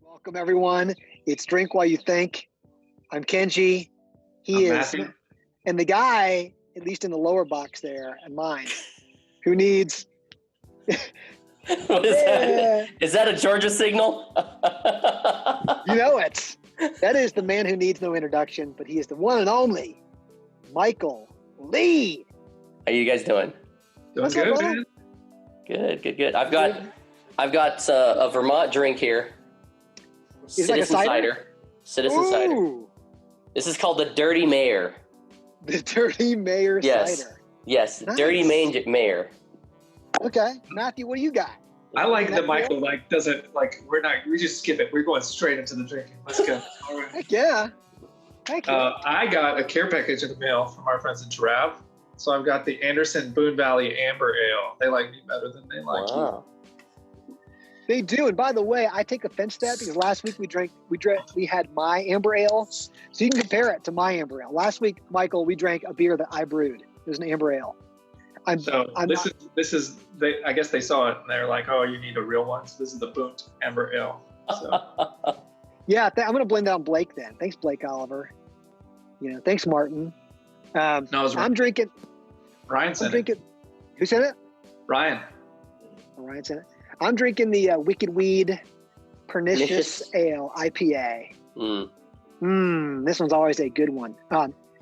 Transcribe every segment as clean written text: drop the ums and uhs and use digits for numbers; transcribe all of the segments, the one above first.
Welcome, everyone. It's Drink While You Think. I'm Kenji. I'm Matthew. And the guy, at least in the lower box there, and mine, who needs... What is that? Is that a Georgia signal? You know it. That is the man who needs no introduction, but he is the one and only Michael Lee. How you guys doing? Doing good, man. Good. I've got a Vermont drink here. Citizen Cider. Citizen Cider. This is called the Dirty Mayor. The Dirty Mayor Cider. Yes, nice. Dirty Mayor. Okay, Matthew, what do you got? I like that Michael doesn't we just skip it. We're going straight into the drinking. Let's go. All right. Heck yeah. Thank you. I got a care package in the mail from our friends at Jirav. So I've got the Anderson Boone Valley Amber Ale. They like me better than they like you. They do. And by the way, I take offense to that because last week we had my Amber Ale. So you can compare it to my Amber Ale. Last week, Michael, we drank a beer that I brewed. It was an Amber Ale. I guess they saw it and they're like, oh, you need a real one. So this is the Boont Amber Ale. So. Yeah, I'm going to blame that on Blake then. Thanks, Blake Oliver. Thanks, Martin. I'm drinking. Ryan said it. Who said it? Ryan. Ryan said it. I'm drinking the Wicked Weed Pernicious Ale IPA. This one's always a good one.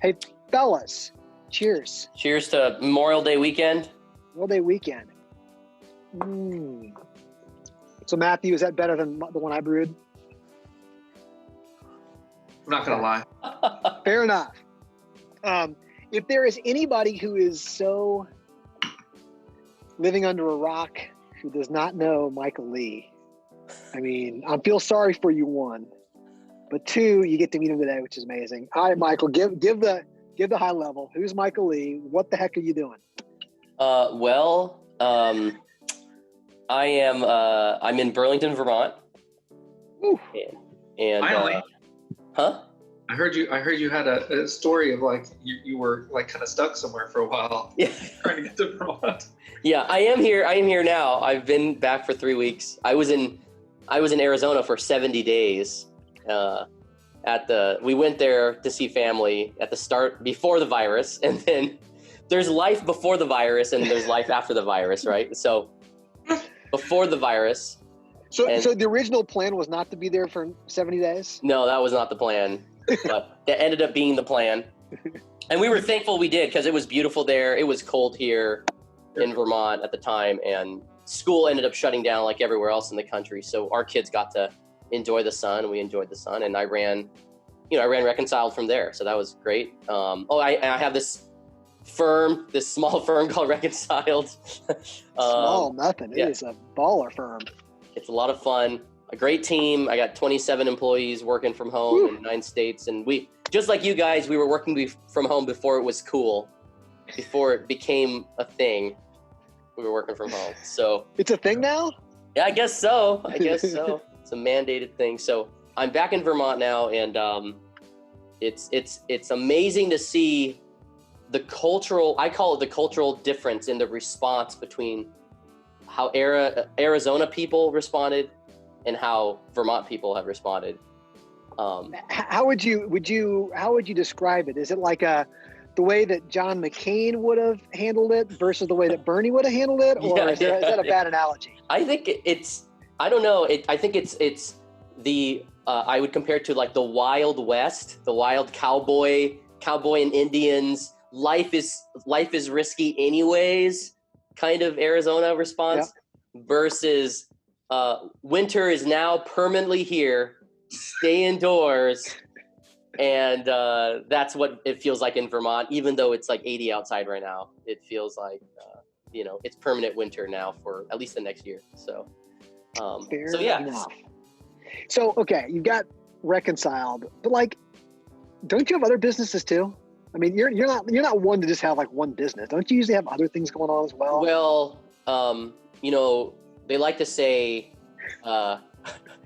Hey, fellas. Cheers. Cheers to Memorial Day weekend. Memorial Day weekend. So, Matthew, is that better than the one I brewed? I'm not going to lie. Fair enough. If there is anybody who is so living under a rock who does not know Michael Lee, I mean, I feel sorry for you, one. But two, you get to meet him today, which is amazing. All right, Michael, give the high level. Who's Michael Lee? What the heck are you doing? I'm in Burlington, Vermont. Ooh. And finally. Huh? I heard you had a story of you were kind of stuck somewhere for a while. Yeah. Trying to get to Vermont. Yeah, I am here now. I've been back for 3 weeks. I was in Arizona for 70 days. We went there to see family at the start before the virus, and then there's life before the virus and there's life after the virus, right? So before the virus. So the original plan was not to be there for 70 days? No, that was not the plan, but that ended up being the plan. And we were thankful we did because it was beautiful there. It was cold here in Vermont at the time, and school ended up shutting down like everywhere else in the country. So our kids got to enjoy the sun. We enjoyed the sun, and I ran Reconciled from there. So that was great. I have this small firm called Reconciled. Small nothing. It is a baller firm. It's a lot of fun. A great team. I got 27 employees working from home in 9 states. And we, just like you guys, we were working from home before it was cool, before it became a thing. We were working from home. So it's a thing now? Yeah, I guess so. It's a mandated thing. So I'm back in Vermont now, and it's amazing to see the cultural, I call it the cultural difference in the response between how Arizona people responded and how Vermont people have responded. How would you describe it? Is it like the way that John McCain would have handled it versus the way that Bernie would have handled it, or is that a bad analogy? I think I don't know. I think it's the I would compare it to like the Wild West, the wild cowboy and Indians. Life is risky anyways, kind of Arizona response, versus winter is now permanently here, stay indoors. And that's what it feels like in Vermont, even though it's like 80 outside right now. It feels like, it's permanent winter now for at least the next year. So, Fair enough. So, okay, you got Reconciled, but don't you have other businesses too? I mean, you're not one to just have one business. Don't you usually have other things going on as well? Well, they like to say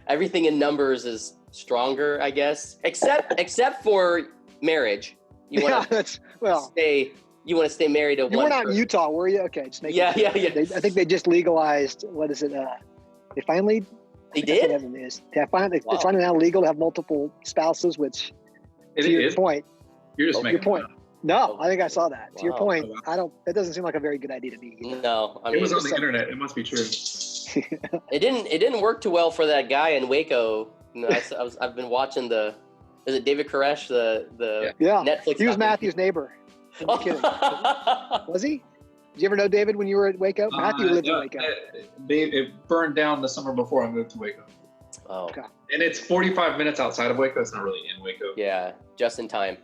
everything in numbers is stronger, I guess, except for marriage. You want to You want to stay married to one. You weren't out in person. Utah, were you? Okay, just making Yeah, sure. yeah. I think they just legalized. What is it? They finally. They I think did? that's what it is. They finally, Wow. It's finally now legal to have multiple spouses. Which, It to your is. point, You're just making your point. it up. No, I think I saw that. To your Wow. point, that doesn't seem like a very good idea to me either. No, I It mean, was on the internet. It must be true. it didn't work too well for that guy in Waco. You know, I've been watching is it David Koresh, the Yeah, Netflix? he was Matthew's neighbor. I'm just kidding. Was he? Did you ever know David when you were at Waco? Matthew lived in Waco. It burned down the summer before I moved to Waco. Oh, Okay. And it's 45 minutes outside of Waco. It's not really in Waco. yeah, just in time.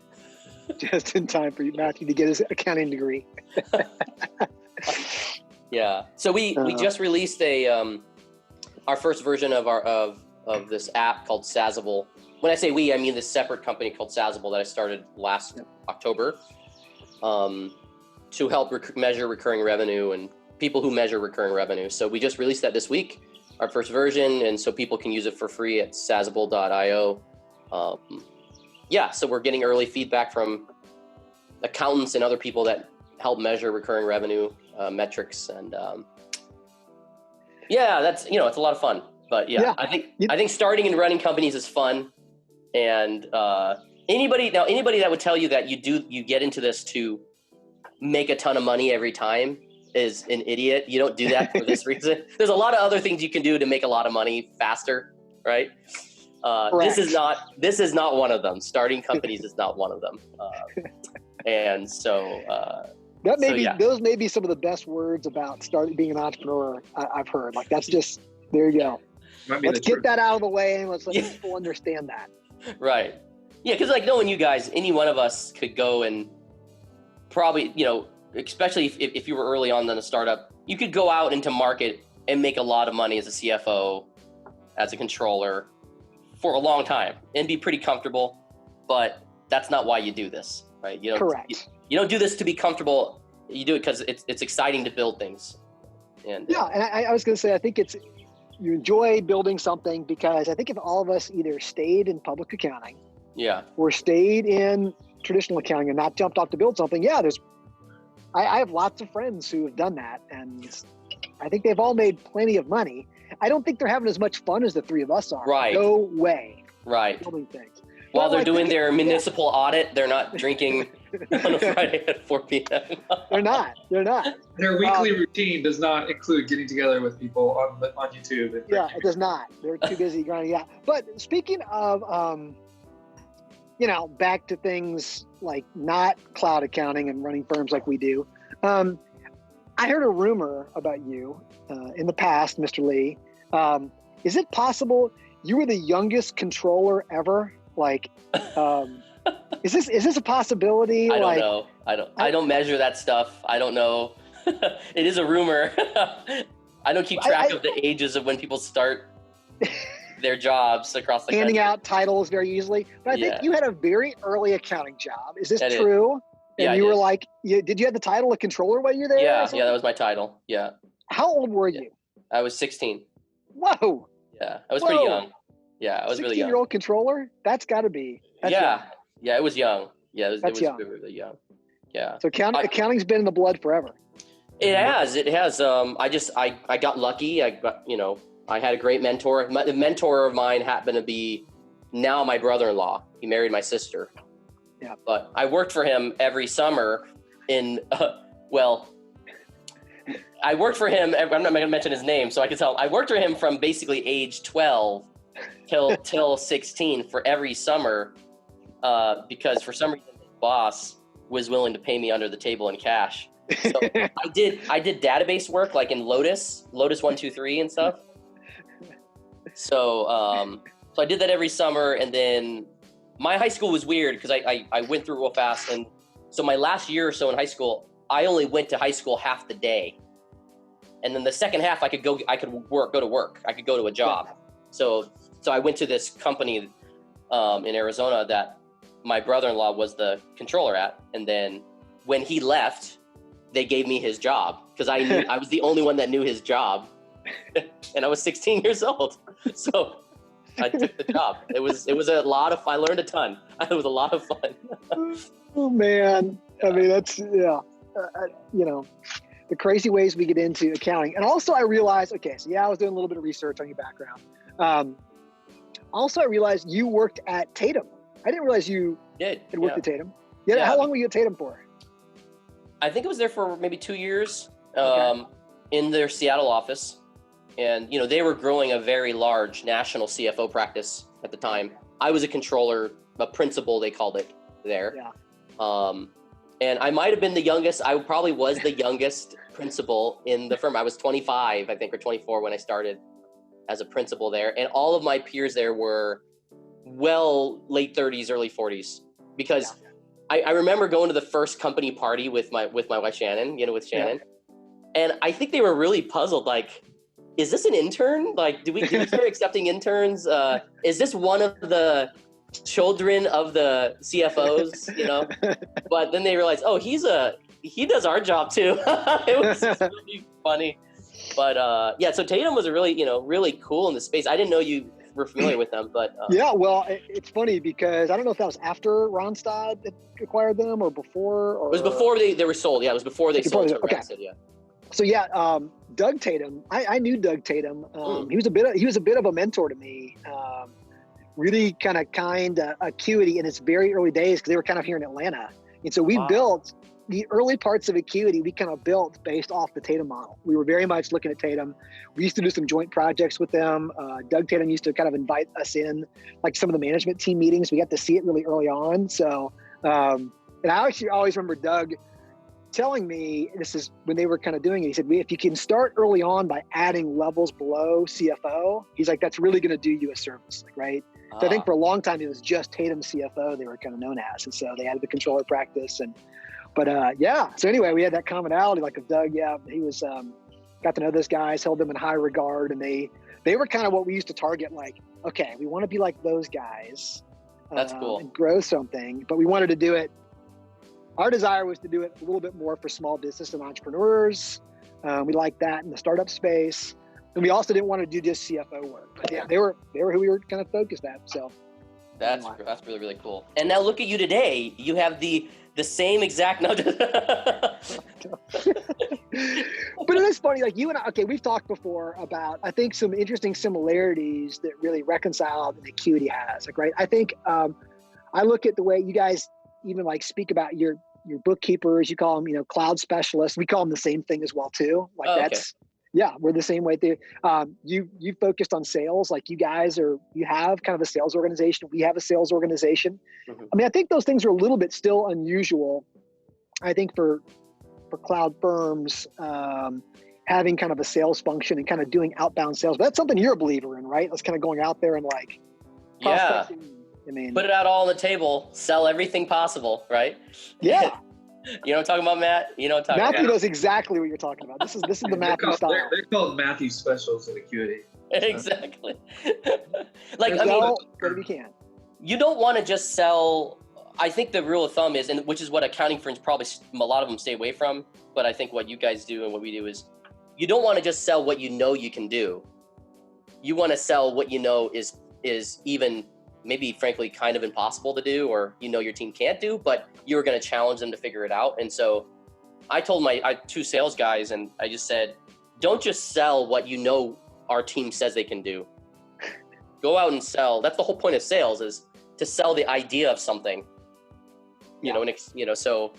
Just in time for Matthew to get his accounting degree. Yeah. So we just released our first version of this app called SaaSable. When I say we, I mean this separate company called SaaSable that I started last October, to help measure recurring revenue and people who measure recurring revenue. So we just released that this week, our first version, and so people can use it for free at SaaSable.io. So we're getting early feedback from accountants and other people that help measure recurring revenue metrics, and that's it's a lot of fun. But I think starting and running companies is fun, and anybody that would tell you that you get into this to make a ton of money every time is an idiot. You don't do that for this reason. There's a lot of other things you can do to make a lot of money faster, right? This is not one of them. Starting companies is not one of them. And so those may be some of the best words about being an entrepreneur I've heard. Like that's just, there you go. Let's get that out of the way and let's let people understand that. Right. Yeah, because knowing you guys, any one of us could go and probably, especially if you were early on in a startup, you could go out into market and make a lot of money as a CFO, as a controller for a long time and be pretty comfortable, but that's not why you do this, right? Correct. You don't do this to be comfortable. You do it because it's exciting to build things. And and I was going to say, I think you enjoy building something because I think if all of us either stayed in public accounting, or stayed in traditional accounting and not jumped off to build something, I have lots of friends who have done that, and I think they've all made plenty of money. I don't think they're having as much fun as the three of us are. Right. No way. Right. Building things. While they're doing their municipal audit, they're not drinking on a Friday at 4 p.m. They're not. Their weekly routine does not include getting together with people on YouTube. And it does not. They're too busy grinding out. But speaking of, back to things like not cloud accounting and running firms like we do. I heard a rumor about you in the past, Mr. Lee. Is it possible you were the youngest controller ever? Like, is this a possibility? I don't know. I don't measure that stuff. I don't know. It is a rumor. I don't keep track of the ages of when people start their jobs across the country. Handing out titles very easily. But I think you had a very early accounting job. Is this true? And you were like, did you have the title of controller while you were there? Yeah, that was my title. Yeah. How old were you? I was 16. Whoa. Yeah, I was pretty young. Yeah, I was really young. 16-year-old controller? That's got to be. Yeah, it was young. Yeah, it was young. really young. Yeah. So accounting's been in the blood forever. It has. I got lucky. I had a great mentor. The mentor of mine happened to be now my brother-in-law. He married my sister. Yeah. But I worked for him every summer I worked for him. I'm not going to mention his name, so I can tell. I worked for him from basically age 12 till 16 for every summer, because for some reason his boss was willing to pay me under the table in cash. So I did database work like in Lotus 123 and stuff. So I did that every summer, and then my high school was weird because I went through real fast, and so my last year or so in high school, I only went to high school half the day. And then the second half I could go to work. I could go to a job. So I went to this company in Arizona that my brother-in-law was the controller at. And then when he left, they gave me his job because I knew I was the only one that knew his job. And I was 16 years old. So I took the job. It was a lot of fun. I learned a ton. It was a lot of fun. Oh man. I mean, you know, the crazy ways we get into accounting. And also I realized, okay, so yeah, I was doing a little bit of research on your background. Also, I realized you worked at Tatum. I didn't realize you had worked at Tatum. Yeah. How long were you at Tatum for? I think it was there for maybe 2 years Okay. in their Seattle office. And, you know, they were growing a very large national CFO practice at the time. I was a controller, a principal, they called it there. Yeah. And I might have been the youngest. I probably was the youngest principal in the firm. I was 25, I think, or 24 when I started as a principal there. And all of my peers there were late 30s, early 40s. Because I remember going to the first company party with my wife, Shannon, with Shannon. Yeah. And I think they were really puzzled, like, is this an intern? Like, do we start accepting interns? Is this one of the children of the CFOs, But then they realized, oh, he does our job too. It was really funny. But so Tatum was a really, really cool in the space. I didn't know you were familiar with them, but yeah, well, it's funny because I don't know if that was after Ronstadt acquired them or before. Or... It was before they were sold. Yeah, it was before they sold to okay. Rancid, yeah. So yeah, Doug Tatum. I knew Doug Tatum. He was a bit of a mentor to me. Really kind of Acuity in its very early days because they were kind of here in Atlanta, and so we built the early parts of Acuity. We kind of built based off the Tatum model. We were very much looking at Tatum. We used to do some joint projects with them. Doug Tatum used to kind of invite us in, like some of the management team meetings. We got to see it really early on. So, and I actually always remember Doug telling me, this is when they were kind of doing it, he said, if you can start early on by adding levels below CFO, he's like, that's really going to do you a service, right? So I think for a long time, it was just Tatum CFO they were kind of known as. And so they had the controller practice. So anyway, we had that commonality, like of Doug, he was, got to know those guys, held them in high regard. And they were kind of what we used to target, like, okay, we want to be like those guys. That's cool. And grow something, but we wanted to do it. Our desire was to do it a little bit more for small business and entrepreneurs. We liked that in the startup space. And we also didn't want to do just CFO work. But yeah, they were who we were kind of focused at. So that's really, really cool. And now look at you today. You have the same exact But it is funny, like you and I, okay, we've talked before about, I think, some interesting similarities that really reconcile that Acuity has. Like, right. I think I look at the way you guys even like speak about your bookkeepers, you call them, cloud specialists. We call them the same thing as well too. Like we're the same way too. You focused on sales, like you have kind of a sales organization. We have a sales organization. Mm-hmm. I mean, I think those things are a little bit still unusual. I think for cloud firms, having kind of a sales function and kind of doing outbound sales, but that's something you're a believer in, right? That's kind of going out there and like, prospecting. I mean, put it out all on the table, sell everything possible, right? Yeah. You know what I'm talking about, Matt? You know what I'm talking Matthew about? knows exactly what you're talking about. This is the Matthew style. They're called Matthew specials at Acuity. Exactly. Sell whatever you can. You don't want to just sell. I think the rule of thumb is, and which is what accounting firms probably a lot of them stay away from, but I think what you guys do and what we do is, you don't want to just sell what you know you can do. You want to sell what you know is even maybe frankly kind of impossible to do, or your team can't do, but you're going to challenge them to figure it out. And so I told my two sales guys, and I just said, don't just sell what our team says they can do. Go out and sell. That's the whole point of sales, is to sell the idea of something. So,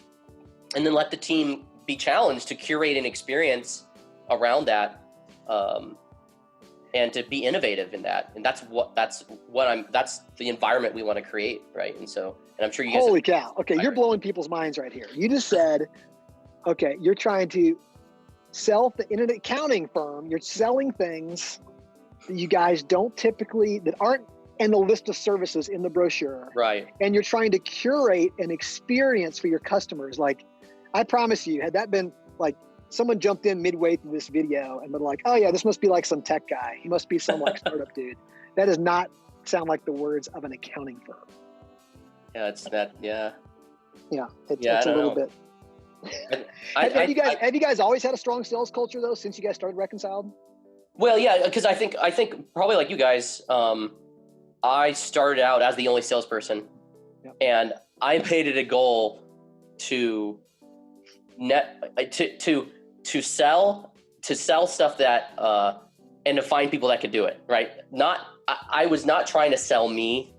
and then let the team be challenged to curate an experience around that, and to be innovative in that. And that's the environment we want to create, right? And I'm sure you guys. Holy cow! Okay, you're blowing people's minds right here. You just said, okay, you're trying to sell the internet accounting firm. You're selling things that you guys don't typically, that aren't in the list of services in the brochure. Right. And you're trying to curate an experience for your customers. Like, I promise you, had that been like someone jumped in midway through this video and been like, oh yeah, this must be like some tech guy. He must be some like startup dude. That does not sound like the words of an accounting firm. Yeah, it's that. Yeah. Yeah, it's a little bit. Have you guys always had a strong sales culture though, since you guys started Reconciled? Well, yeah, because I think probably like you guys, I started out as the only salesperson, and I made it a goal to to sell stuff that and to find people that could do it, right? I was not trying to sell me,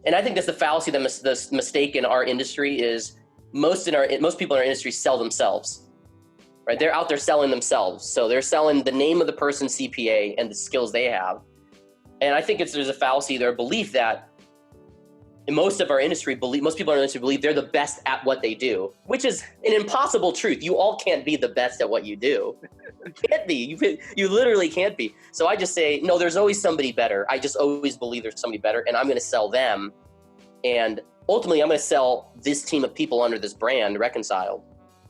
and I think that's the fallacy, the mistake in our industry is most people in our industry sell themselves, right? They're out there selling themselves, so they're selling the name of the person's CPA and the skills they have, and I think there's a fallacy there, belief that most people in our industry believe they're the best at what they do, which is an impossible truth. You all can't be the best at what you do. You can't be. You literally can't be. So I just say, no, there's always somebody better. I just always believe there's somebody better, and I'm going to sell them. And ultimately, I'm going to sell this team of people under this brand, Reconciled.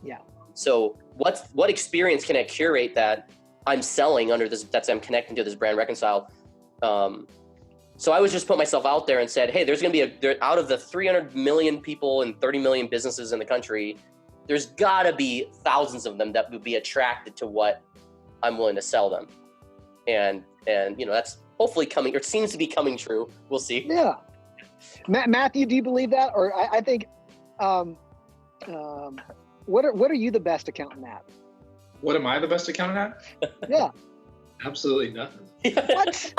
Yeah. So what experience can I curate that I'm selling under this, that I'm connecting to this brand, Reconciled? So I was just put myself out there and said, hey, there's going to be out of the 300 million people and 30 million businesses in the country, there's got to be thousands of them that would be attracted to what I'm willing to sell them. And that's hopefully coming, or seems to be coming true. We'll see. Yeah. Matthew, do you believe that? Or I think, what are you the best accountant at? What am I the best accountant at? Yeah. Absolutely nothing. What?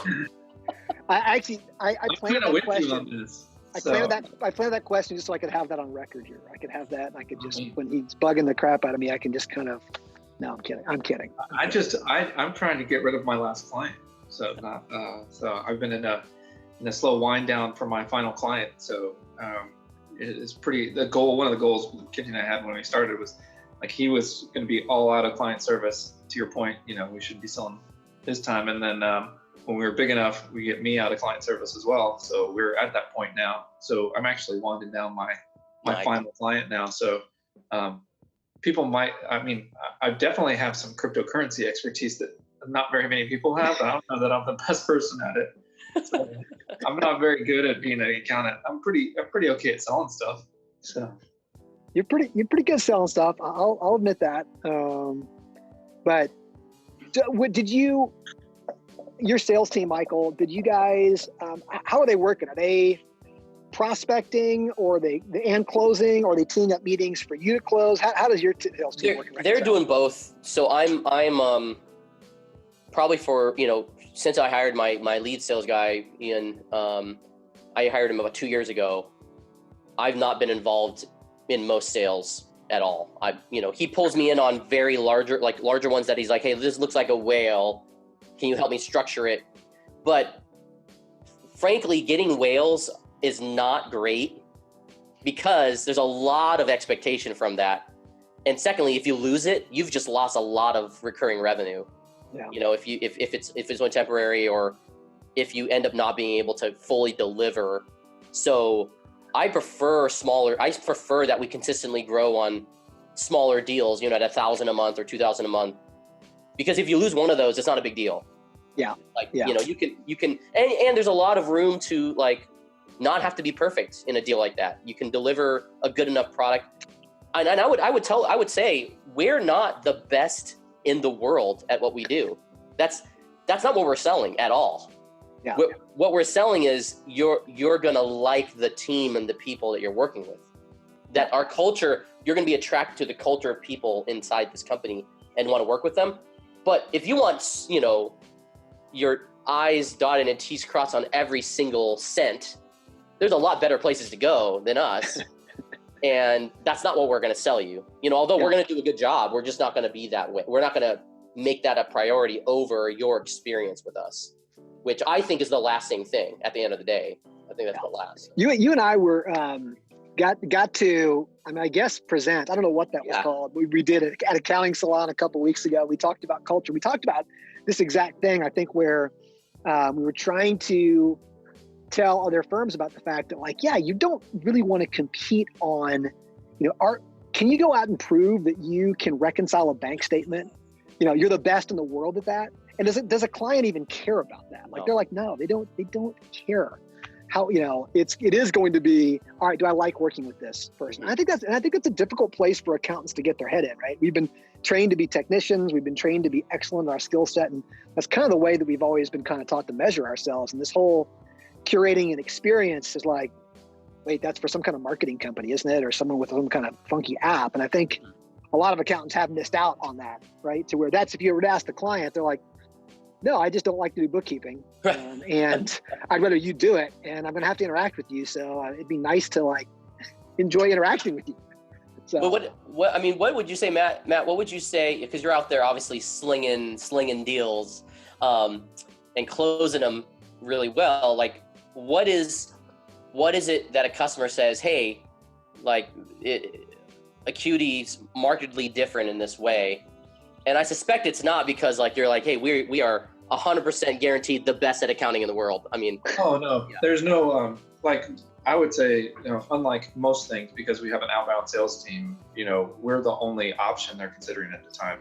I planned that question. On this, I planned that question just so I could have that on record here. I could have that, and I could just, when he's bugging the crap out of me, I can just kind of. No, I'm kidding. I'm trying to get rid of my last client, so I've been in a slow wind down for my final client. So it's pretty. One of the goals Kenji and I had when we started was like he was going to be all out of client service. To your point, we should be selling his time, and then. When we were big enough, we get me out of client service as well. So we're at that point now. So I'm actually winding down my final client now. So people might, I definitely have some cryptocurrency expertise that not very many people have. But I don't know that I'm the best person at it. So I'm not very good at being an accountant. I'm pretty okay at selling stuff. So you're pretty good at selling stuff. I'll admit that. But did you? Your sales team, Michael, did you guys, how are they working? Are they prospecting, or and closing, or are they teeing up meetings for you to close? How does your sales team work? They're doing both. So I'm probably since I hired my lead sales guy, Ian, I hired him about 2 years ago. I've not been involved in most sales at all. He pulls me in on very larger ones that he's like, hey, this looks like a whale. Can you help me structure it? But frankly, getting whales is not great because there's a lot of expectation from that. And secondly, if you lose it, you've just lost a lot of recurring revenue. Yeah. If it's only temporary, or if you end up not being able to fully deliver. So I prefer that we consistently grow on smaller deals, at 1,000 a month or 2,000 a month. Because if you lose one of those, it's not a big deal. Yeah. You can, and there's a lot of room to not have to be perfect in a deal like that. You can deliver a good enough product. And I would say we're not the best in the world at what we do. That's not what we're selling at all. Yeah. What we're selling is you're going to like the team and the people that you're working with. That our culture, you're going to be attracted to the culture of people inside this company and want to work with them. But if you want, your I's dotted and T's crossed on every single cent, there's a lot better places to go than us. And that's not what we're going to sell you. Although we're going to do a good job, we're just not going to be that way. We're not going to make that a priority over your experience with us, which I think is the lasting thing at the end of the day. I think that's the last. You and I were, got to, I guess present. I don't know what that was called. We did it at Accounting Salon a couple of weeks ago. We talked about culture. We talked about this exact thing, I think, where we were trying to tell other firms about the fact that you don't really want to compete on, can you go out and prove that you can reconcile a bank statement? You're the best in the world at that. And does a client even care about that? They're like, no, they don't care. How, it is going to be, all right, do I like working with this person? And I think that's a difficult place for accountants to get their head in, right? We've been trained to be technicians. We've been trained to be excellent in our skill set. And that's kind of the way that we've always been kind of taught to measure ourselves. And this whole curating an experience is like, wait, that's for some kind of marketing company, isn't it? Or someone with some kind of funky app. And I think a lot of accountants have missed out on that, right? To where that's, if you were to ask the client, they're like, no, I just don't like to do bookkeeping. And I'd rather you do it. And I'm going to have to interact with you. So it'd be nice to like enjoy interacting with you. So, but what would you say, Matt, what would you say, because you're out there obviously slinging deals and closing them really well. Like what is it that a customer says, hey, like Acuity's markedly different in this way? And I suspect it's not because like you're like, hey, we are 100% guaranteed the best at accounting in the world. I mean, oh no, yeah. There's no like I would say, unlike most things, because we have an outbound sales team, we're the only option they're considering at the time.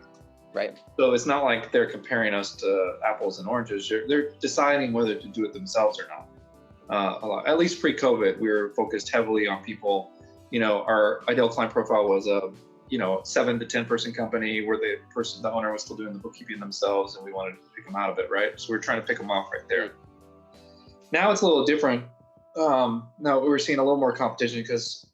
Right. So it's not like they're comparing us to apples and oranges. They're deciding whether to do it themselves or not. A lot. At least pre-COVID, we were focused heavily on people. Our ideal client profile was a 7 to 10 person company where the owner was still doing the bookkeeping themselves, and we wanted to pick them out of it, right? So we're trying to pick them off right there. Now it's a little different. Now we're seeing a little more competition because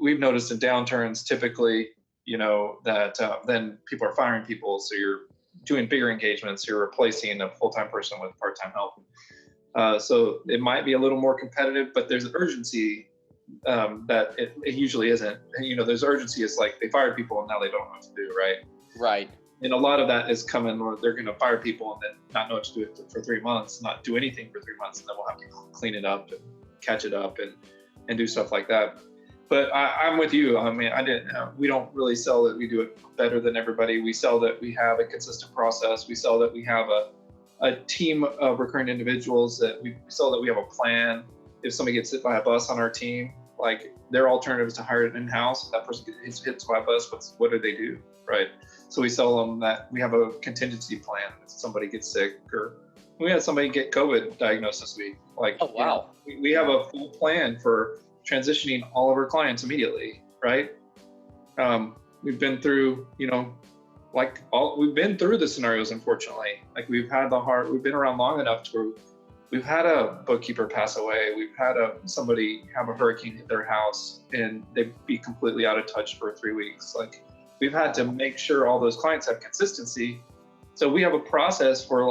we've noticed in downturns typically that then people are firing people, so you're doing bigger engagements, you're replacing a full-time person with part-time help. So it might be a little more competitive, but there's urgency that it usually isn't. There's urgency. It's like they fired people and now they don't know what to do, right? Right. And a lot of that is coming where they're going to fire people and then not know what to do it for 3 months, not do anything for 3 months, and then we'll have to clean it up and catch it up and do stuff like that. But I'm with you. I mean, we don't really sell that we do it better than everybody. We sell that we have a consistent process. We sell that we have a team of recurring individuals, that we sell that we have a plan. If somebody gets hit by a bus on our team, like their alternative is to hire it in-house. If that person gets hit by a bus, what do they do, right? So we sell them that we have a contingency plan if somebody gets sick, or we had somebody get COVID diagnosed this week. Like, oh wow, we have a full plan for transitioning all of our clients immediately, right? We've been through, we've been through the scenarios, unfortunately. Like we've been around long enough to where we've had a bookkeeper pass away. We've had somebody have a hurricane hit their house and they'd be completely out of touch for 3 weeks. Like we've had to make sure all those clients have consistency. So we have a process for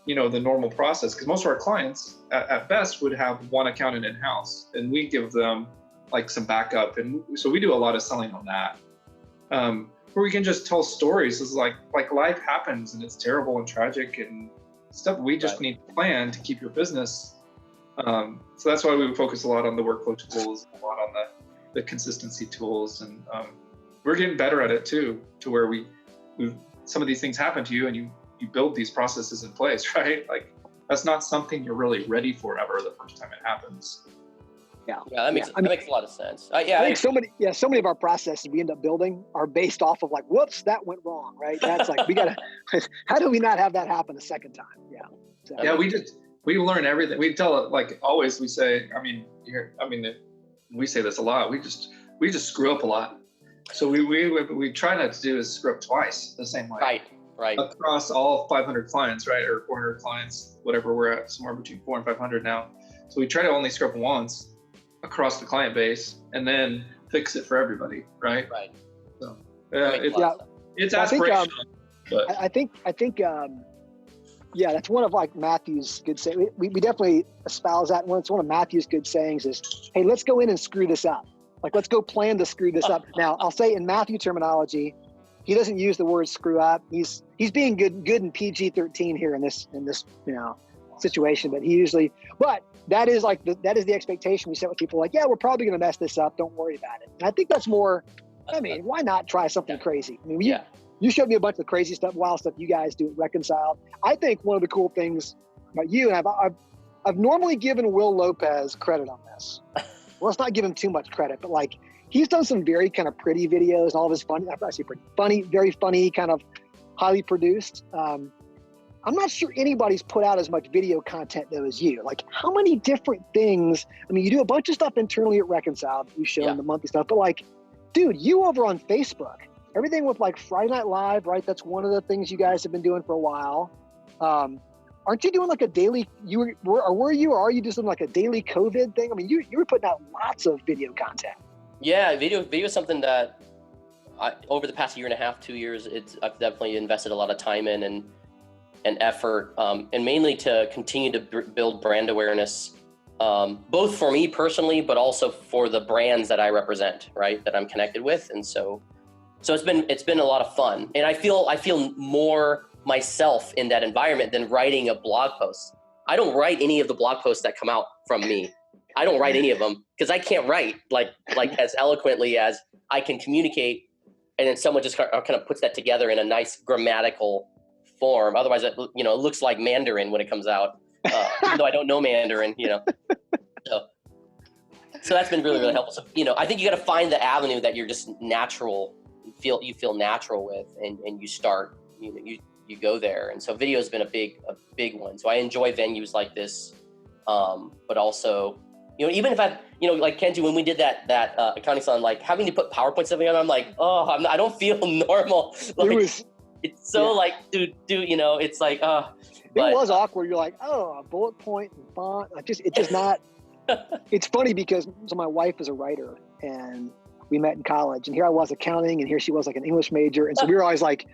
the normal process, because most of our clients at best would have one accountant in-house, and we give them like some backup. And so we do a lot of selling on that, where we can just tell stories. It's like life happens and it's terrible and tragic and stuff. We just need a plan to keep your business. So that's why we would focus a lot on the workflow tools, a lot on the consistency tools. And we're getting better at it too, to where we some of these things happen to you and you build these processes in place, right? Like that's not something you're really ready for ever the first time it happens. Yeah, that makes a lot of sense. I think so many of our processes we end up building are based off of like, whoops, that went wrong, right? That's like, how do we not have that happen a second time? Yeah. So, yeah, we learn everything. We tell it, like always, we say, we say this a lot. We just screw up a lot. So we try not to do is screw up twice the same way. Right. Across all 500 clients, right? Or 400 clients, whatever we're at, somewhere between 400 and 500 now. So we try to only screw up once across the client base and then fix it for everybody, right? Right. So it's aspirational. I think that's one of like Matthew's good sayings. We definitely espouse that. It's one of Matthew's good sayings is, hey, let's go in and screw this up. Like, let's go plan to screw this up. Now, I'll say in Matthew terminology, he doesn't use the word screw up. He's being good in PG-13 here in this situation. But that is the expectation we set with people. Like, yeah, we're probably going to mess this up. Don't worry about it. And I think that's more. I mean, why not try something crazy? I mean, you showed me a bunch of crazy stuff, wild stuff you guys do at Reconciled. I think one of the cool things about you, and I've normally given Will Lopez credit on this. Well, let's not give him too much credit, but like, he's done some very kind of pretty videos and all of his very funny, kind of highly produced. I'm not sure anybody's put out as much video content though as you. Like, how many different things? I mean, you do a bunch of stuff internally at Reconciled. You show them the monthly stuff, but like, dude, you over on Facebook, everything with like Friday Night Live, right? That's one of the things you guys have been doing for a while. Aren't you doing like a daily? Are you just doing like a daily COVID thing? I mean, you were putting out lots of video content. Yeah, video is something that over the past year and a half, 2 years, I've definitely invested a lot of time in and effort, and mainly to continue to build brand awareness, both for me personally, but also for the brands that I represent, right, that I'm connected with. And so it's been a lot of fun, and I feel more myself in that environment than writing a blog post. I don't write any of the blog posts that come out from me. I don't write any of them because I can't write like as eloquently as I can communicate, and then someone just kind of puts that together in a nice grammatical form. Otherwise, it looks like Mandarin when it comes out, even though I don't know Mandarin, So that's been really, really helpful. So, I think you got to find the avenue that you're just natural, you feel natural with, and you start, you go there. And so video has been a big one. So I enjoy venues like this, but also, even if like Kenji, when we did that accounting salon, like having to put PowerPoint stuff together, I'm like, I don't feel normal. Like, it's so like, dude, it's like, it was awkward. You're like, a bullet point and font. It's just not. It's funny because my wife is a writer, and we met in college, and here I was accounting, and here she was like an English major, and so we were always like,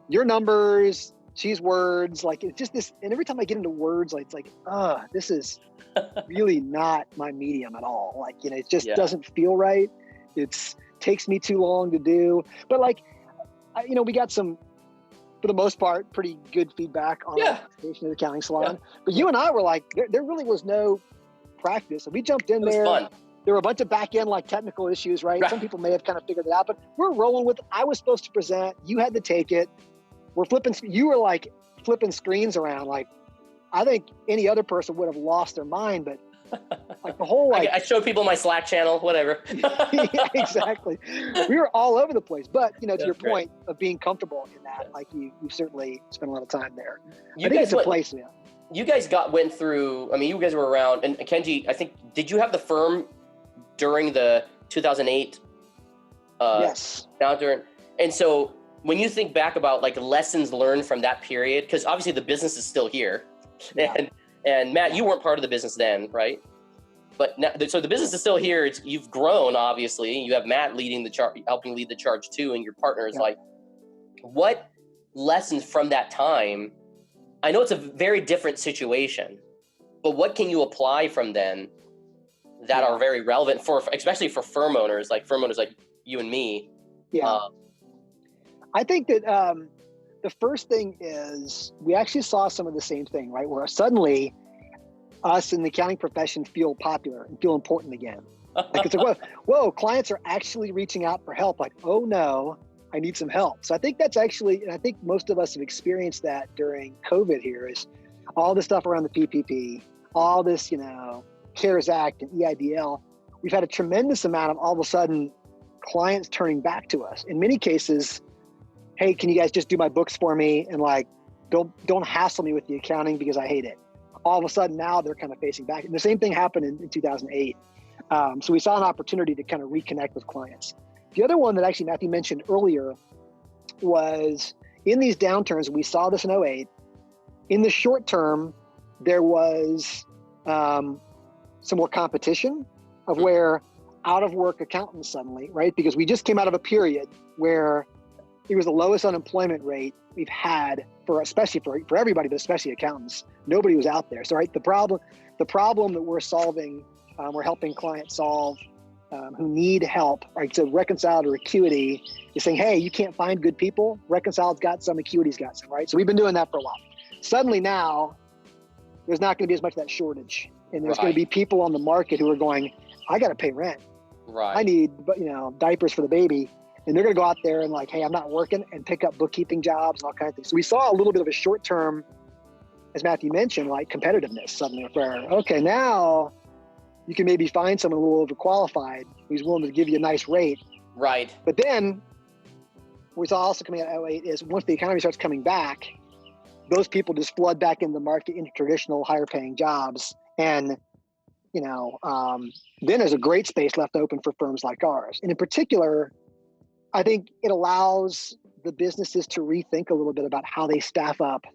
your numbers, she's words, like it's just this. And every time I get into words, like it's like, this is really not my medium at all. Like it just doesn't feel right. It's takes me too long to do. But like, we got some, for the most part, pretty good feedback on the presentation of the accounting salon. Yeah. But you and I were like, there really was no practice. So we jumped in there. Fun. There were a bunch of back end like technical issues, right? Some people may have kind of figured it out, but we're rolling with it. I was supposed to present. You had to take it. You were like flipping screens around. Like, I think any other person would have lost their mind, but like the whole I showed people my Slack channel, whatever. Yeah, exactly. We were all over the place, but to your point of being comfortable in that, like you've certainly spent a lot of time there. I think it's a place, man. You guys went through. I mean, you guys were around, and Kenji, I think, did you have the firm during the 2008 yes downturn? And so when you think back about like lessons learned from that period, because obviously the business is still here, and Matt, you weren't part of the business then, right? But now, so the business is still here. You've grown, obviously. You have Matt leading the charge, helping lead the charge too, and your partner is like, what lessons from that time? I know it's a very different situation, but what can you apply from then that are very relevant especially for firm owners like you and me? Yeah. I think that the first thing is we actually saw some of the same thing, right? Where suddenly us in the accounting profession feel popular and feel important again. Like it's like, whoa, clients are actually reaching out for help. Like, oh no, I need some help. So I think that's actually, and I think most of us have experienced that during COVID here, is all the stuff around the PPP, all this, CARES Act and EIDL. We've had a tremendous amount of all of a sudden clients turning back to us. In many cases, hey, can you guys just do my books for me? And like, don't hassle me with the accounting because I hate it. All of a sudden now they're kind of facing back. And the same thing happened in 2008. So we saw an opportunity to kind of reconnect with clients. The other one that actually Matthew mentioned earlier was in these downturns, we saw this in 2008. In the short term, there was some more competition of where out of work accountants suddenly, right? Because we just came out of a period where it was the lowest unemployment rate we've had especially for everybody, but especially accountants. Nobody was out there. So right, the problem that we're solving, we're helping clients solve who need help, right? So Reconciled or Acuity is saying, hey, you can't find good people. Reconciled's got some, Acuity's got some, right? So we've been doing that for a while. Suddenly now, there's not going to be as much of that shortage. And there's going to be people on the market who are going, I got to pay rent. Right. I need, diapers for the baby. And they're going to go out there and like, hey, I'm not working, and pick up bookkeeping jobs and all kinds of things. So we saw a little bit of a short-term, as Matthew mentioned, like competitiveness suddenly where, okay, now you can maybe find someone a little overqualified who's willing to give you a nice rate. Right. But then we saw also coming out of 2008 is once the economy starts coming back, those people just flood back in the market into traditional higher paying jobs. And, then there's a great space left open for firms like ours. And in particular, I think it allows the businesses to rethink a little bit about how they staff up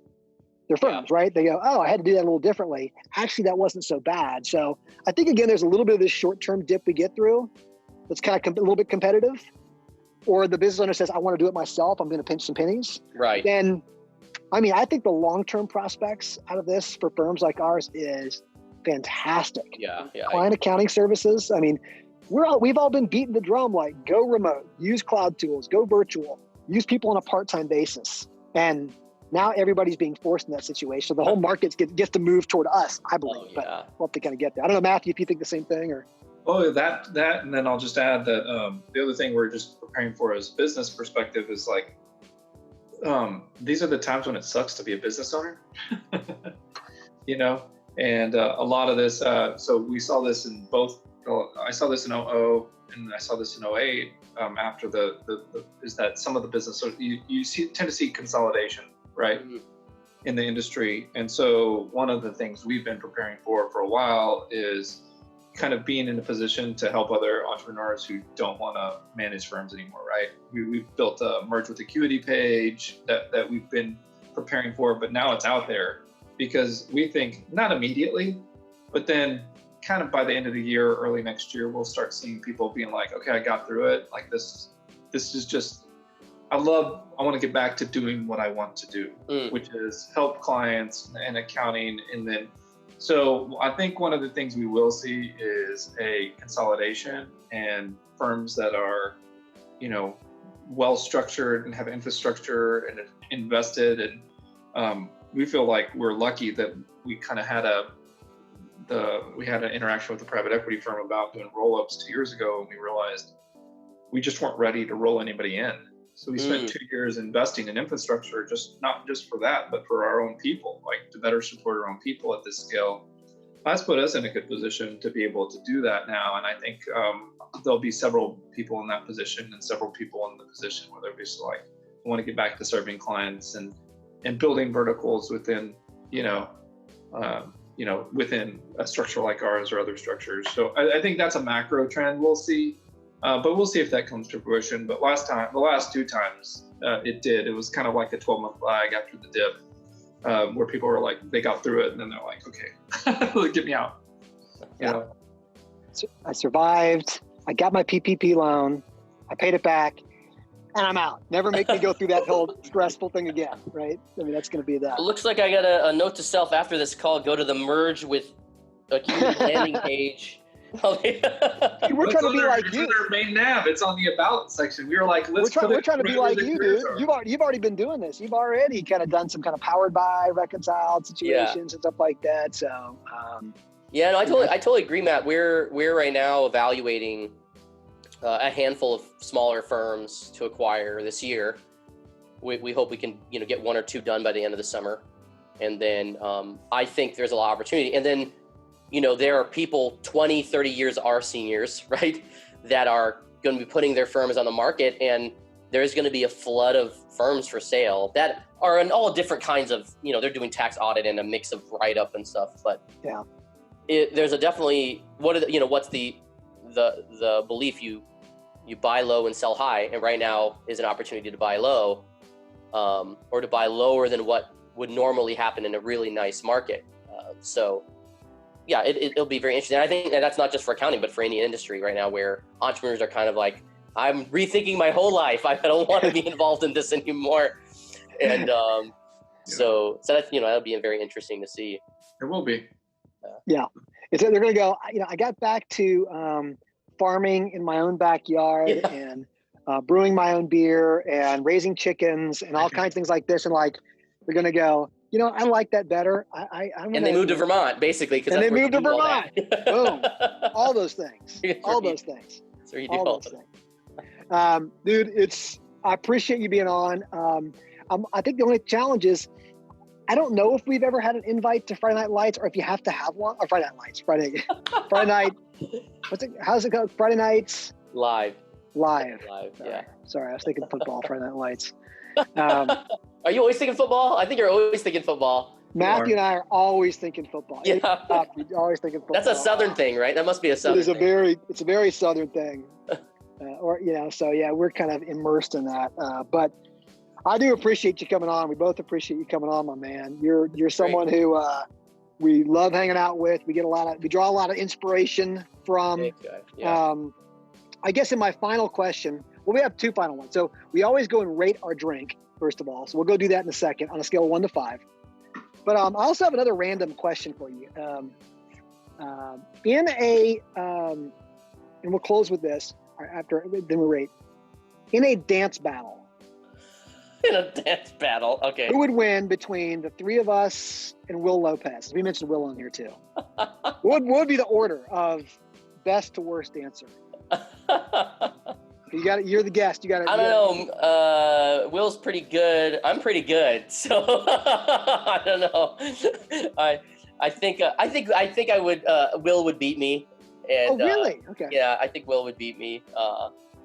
their firms, right? They go, oh, I had to do that a little differently. Actually, that wasn't so bad. So I think, again, there's a little bit of this short-term dip we get through that's kind of a little bit competitive. or the business owner says, I want to do it myself, I'm going to pinch some pennies. Right. Then, I mean, I think the long-term prospects out of this for firms like ours is fantastic. Yeah. Client accounting services. I mean, we've all been beating the drum, like go remote, use cloud tools, go virtual, use people on a part-time basis. And now everybody's being forced in that situation. The whole market gets to move toward us, I believe. But we'll have to kind of get there. I don't know, Matthew, if you think the same thing or. Oh, that, and then I'll just add that the other thing we're just preparing for as a business perspective is like, these are the times when it sucks to be a business owner, you know, and a lot of this, so we saw this in both, I saw this in 00 and I saw this in 08 after is that some of the business, you tend to see consolidation, right, in the industry. And so one of the things we've been preparing for a while is kind of being in a position to help other entrepreneurs who don't want to manage firms anymore, right? We've built a merge with Acuity page that we've been preparing for, but now it's out there because we think not immediately, but then kind of by the end of the year, early next year, we'll start seeing people being like, okay, I got through it. Like this is just, I want to get back to doing what I want to do, which is help clients and accounting. And then, so I think one of the things we will see is a consolidation and firms that are, you know, well structured and have infrastructure and invested. And we feel like we're lucky that we kind of had we had an interaction with a private equity firm about doing roll-ups 2 years ago, and we realized we just weren't ready to roll anybody in. So we spent 2 years investing in infrastructure, not just for that, but for our own people, like to better support our own people at this scale. That's put us in a good position to be able to do that now. And I think there'll be several people in that position and several people in the position where they're just like, I want to get back to serving clients and building verticals within, within a structure like ours or other structures. So I think that's a macro trend we'll see. But we'll see if that comes to fruition. But the last two times it did. It was kind of like a 12-month lag after the dip, where people were like, they got through it, and then they're like, okay, get me out. Yeah. So I survived. I got my PPP loan. I paid it back, and I'm out. Never make me go through that whole stressful thing again, right? I mean, that's going to be that. It looks like I got a note to self after this call. Go to the merge with Acuity landing page. We're trying to be like you. Our main nav. It's on the about section. We were like, we're trying to be like you, dude. You've already been doing this. You've already kind of done some kind of powered by, reconciled situations and stuff like that. So, I totally agree, Matt. We're right now evaluating a handful of smaller firms to acquire this year. We hope we can get one or two done by the end of the summer, and then I think there's a lot of opportunity. And then there are people 20, 30 years our seniors, right, that are going to be putting their firms on the market, and there's going to be a flood of firms for sale that are in all different kinds of, they're doing tax audit and a mix of write-up and stuff. But there's a definitely, what's the belief you buy low and sell high, and right now is an opportunity to buy low, or to buy lower than what would normally happen in a really nice market. It'll be very interesting. I think that's not just for accounting, but for any industry right now, where entrepreneurs are kind of like, I'm rethinking my whole life. I don't want to be involved in this anymore. And so that's, that'll be very interesting to see. It will be. They're going to go, I got back to farming in my own backyard and brewing my own beer and raising chickens and all kinds of things like this. And like, they're going to go, I like that better. And they moved to Vermont, basically. And they moved to Vermont. Boom. All those things. All those things. That's where you do all things. Dude, I appreciate you being on. I think the only challenge is, I don't know if we've ever had an invite to Friday Night Lights, or if you have to have one. Or Friday Night Lights. Friday night. How's it called? Friday Nights? Live. Yeah. Sorry, I was thinking football. Friday Night Lights. Are you always thinking football? I think you're always thinking football. Matthew and I are always thinking football. Yeah. We're always thinking football. That's a Southern thing, right? That must be a Southern thing. It's a very Southern thing. We're kind of immersed in that. But I do appreciate you coming on. We both appreciate you coming on, my man. You're someone who we love hanging out with. We draw a lot of inspiration from. Thanks, guys. Yeah. I guess in my final question, Well, we have two final ones. So we always go and rate our drink, first of all. So we'll go do that in a second on a scale of 1 to 5. But I also have another random question for you. And we'll close with this then we rate. In a dance battle. In a dance battle, okay. Who would win between the three of us and Will Lopez? We mentioned Will on here too. What would be the order of best to worst dancer? You're the guest. I don't know. Will's pretty good. I'm pretty good. So I don't know. I think I would. Will would beat me. And, really? Okay. Yeah, I think Will would beat me.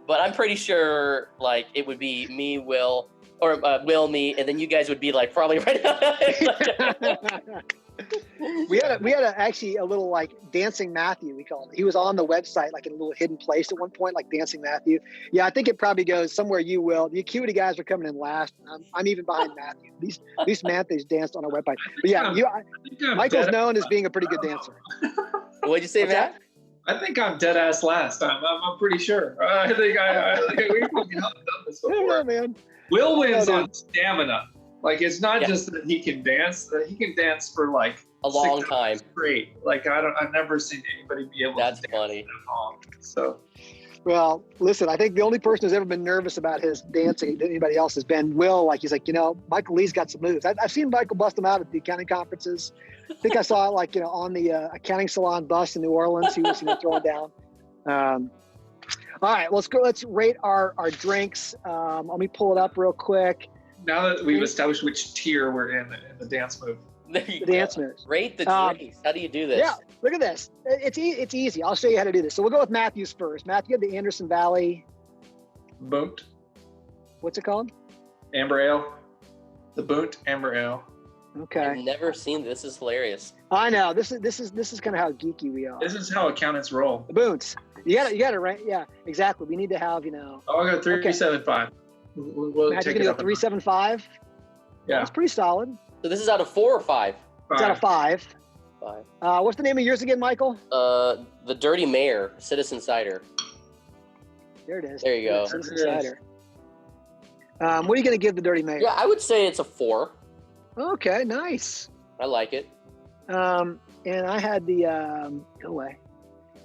But I'm pretty sure like it would be me, Will, or Will, me, and then you guys would be like probably right. we had actually a little like Dancing Matthew, we called it. He was on the website like in a little hidden place at one point, like Dancing Matthew. Yeah, I think it probably goes somewhere you will. The Acuity guys are coming in last. I'm even behind Matthew. These Matthews danced on our website. But yeah, Michael's known as being a pretty good dancer. What'd you say, Matt? I think I'm dead ass last. I'm pretty sure. I think we fucking done this before. Yeah, man. Will wins on stamina. Like it's not just that he can dance. He can dance for like a long time straight. Like I've never seen anybody be able to dance funny. that long. So. Well, listen, I think the only person who's ever been nervous about his dancing than anybody else has been Will. Like, he's like, Michael Lee's got some moves. I've seen Michael bust them out at the accounting conferences. I think I saw it on the accounting salon bus in New Orleans. He was throwing down. All right, let's go. Let's rate our drinks. Let me pull it up real quick. Now that we've established which tier we're in the dance move. Dance moves. Rate the drinks. How do you do this? Yeah, look at this. It's easy. I'll show you how to do this. So we'll go with Matthew's first. Matthew had the Anderson Valley. Boont. What's it called? Amber Ale. The Boont Amber Ale. Okay. I've never seen this. Is hilarious. I know. This is kind of how geeky we are. This is how accountants roll. The Boonts. You got to rank. Yeah, exactly. We need to have Oh, I got 375. We'll Matt, take you it up 375. Yeah, that's pretty solid. So this is out of 4 or 5? It's out of 5. 5. What's the name of yours again, Michael? The Dirty Mayor, Citizen Cider. There it is. There you go. Citizen Cider. What are you going to give the Dirty Mayor? Yeah, I would say it's a 4. Okay, nice. I like it. And I had the go away.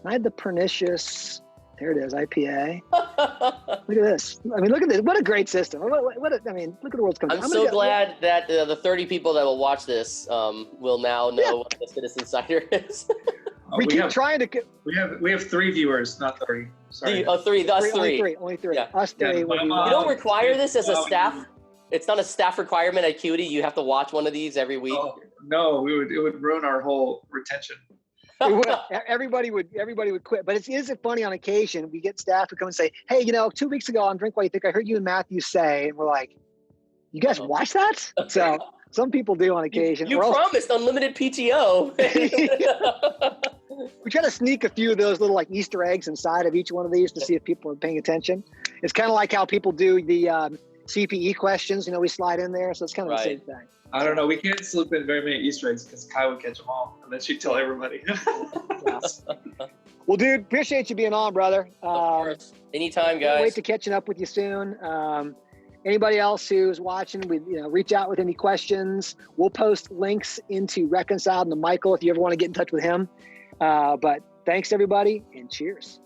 I had the Pernicious. There it is, IPA. Look at this. I mean, look at this. What a great system. Look at the world's coming. I'm so glad that the 30 people that will watch this will now know what the Citizen Cider is. We keep trying to. We have 3 viewers, not 30. Sorry. 3. Us 3. Only 3. Yeah. Us 3. Yeah, You don't require this as a staff. It's not a staff requirement at Acuity. You have to watch one of these every week. Oh, no, it would ruin our whole retention. Everybody would quit. But is it funny on occasion? We get staff who come and say, "Hey, 2 weeks ago on Drink What You Think, I heard you and Matthew say," and we're like, "You guys watch that?" So some people do on occasion. You promised unlimited PTO. We try to sneak a few of those little like Easter eggs inside of each one of these to see if people are paying attention. It's kind of like how people do the CPE questions. We slide in there, so it's kind of the same thing. I don't know. We can't slip in very many Easter eggs because Kai would catch them all, and then she'd tell everybody. Well, dude, appreciate you being on, brother. Of course. Anytime, guys. Wait to catching up with you soon. Anybody else who's watching, reach out with any questions. We'll post links into Reconciled and to Michael if you ever want to get in touch with him. But thanks, everybody, and cheers.